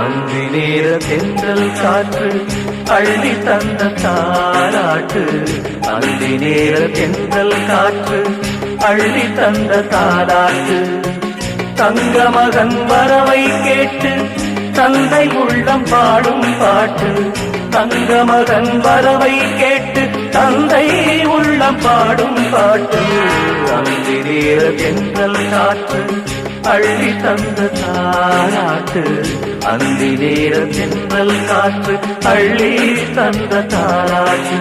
அந்தி நேர தென்றல் காற்று அள்ளி தந்த தாலாட்டு. அந்தி நேர தென்றல் காற்று அள்ளி தந்த தாலாட்டு. தங்க மகன் வரவை கேட்டு தந்தை உள்ளம் பாடும் பாட்டு. தங்க மகன் வரவை கேட்டு தந்தை உள்ளம் பாடும் பாட்டு. அந்தி நேர தென்றல் காற்று அள்ளி தந்த தாலாட்டு. அந்தி நேர தென்றல் காற்று அள்ளி தந்த தாலாட்டு.